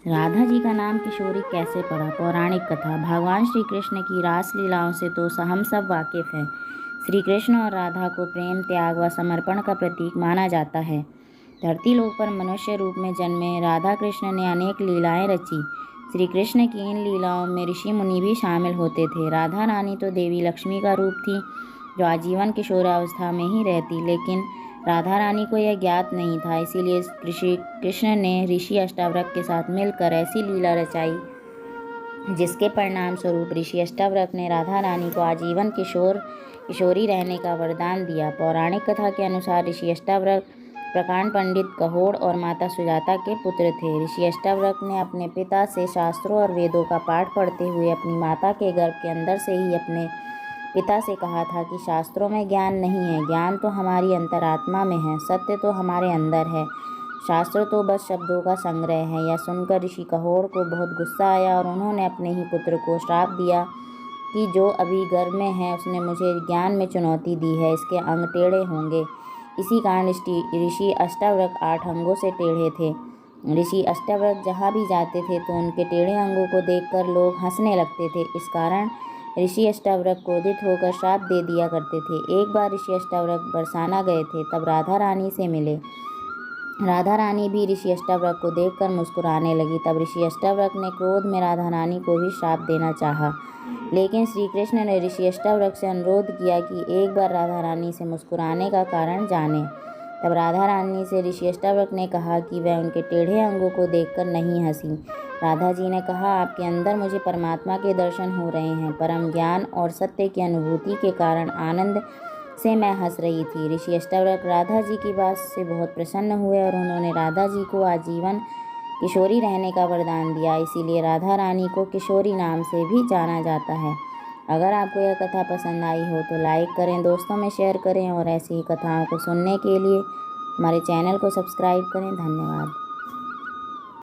राधा जी का नाम किशोरी कैसे पड़ा? पौराणिक कथा। भगवान श्री कृष्ण की रास लीलाओं से तो हम सब वाकिफ हैं। श्री कृष्ण और राधा को प्रेम, त्याग व समर्पण का प्रतीक माना जाता है। धरती लोक पर मनुष्य रूप में जन्मे राधा कृष्ण ने अनेक लीलाएं रची। श्री कृष्ण की इन लीलाओं में ऋषि मुनि भी शामिल होते थे। राधा रानी तो देवी लक्ष्मी का रूप थी, जो आजीवन किशोरावस्था में ही रहती, लेकिन राधा रानी को यह ज्ञात नहीं था। इसीलिए श्री कृष्ण ने ऋषि अष्टावक्र के साथ मिलकर ऐसी लीला रचाई, जिसके परिणाम स्वरूप ऋषि अष्टावक्र ने राधा रानी को आजीवन किशोरी रहने का वरदान दिया। पौराणिक कथा के अनुसार ऋषि अष्टावक्र प्रकांड पंडित कहोड़ और माता सुजाता के पुत्र थे। ऋषि अष्टावक्र ने अपने पिता से शास्त्रों और वेदों का पाठ पढ़ते हुए अपनी माता के गर्भ के अंदर से ही अपने पिता से कहा था कि शास्त्रों में ज्ञान नहीं है, ज्ञान तो हमारी अंतरात्मा में है, सत्य तो हमारे अंदर है, शास्त्र तो बस शब्दों का संग्रह है। यह सुनकर ऋषि कहोड़ को बहुत गुस्सा आया और उन्होंने अपने ही पुत्र को श्राप दिया कि जो अभी गर्भ में है उसने मुझे ज्ञान में चुनौती दी है, इसके अंग टेढ़े होंगे। इसी कारण ऋषि अष्टावक्र 8 अंगों से टेढ़े थे। ऋषि अष्टावक्र जहाँ भी जाते थे तो उनके टेढ़े अंगों को देखकर लोग हंसने लगते थे। इस कारण ऋषि अष्टावक्र क्रोधित होकर श्राप दे दिया करते थे। एक बार ऋषि अष्टावक्र बरसाना गए थे, तब राधा रानी से मिले। राधा रानी भी ऋषि अष्टावक्र को देखकर मुस्कुराने लगी। तब ऋषि अष्टावक्र ने क्रोध में राधा रानी को भी श्राप देना चाहा, लेकिन श्री कृष्ण ने ऋषि अष्टावक्र से अनुरोध किया कि एक बार राधा रानी से मुस्कुराने का कारण जाने। तब राधा रानी से ऋषि अष्टावक्र ने कहा कि वह उनके टेढ़े अंगों को देखकर नहीं हंसी। राधा जी ने कहा, आपके अंदर मुझे परमात्मा के दर्शन हो रहे हैं। परम ज्ञान और सत्य की अनुभूति के कारण आनंद से मैं हंस रही थी। ऋषि अष्टावक्र राधा जी की बात से बहुत प्रसन्न हुए और उन्होंने राधा जी को आजीवन किशोरी रहने का वरदान दिया। इसीलिए राधा रानी को किशोरी नाम से भी जाना जाता है। अगर आपको यह कथा पसंद आई हो तो लाइक करें, दोस्तों में शेयर करें और ऐसी ही कथाओं को सुनने के लिए हमारे चैनल को सब्सक्राइब करें। धन्यवाद।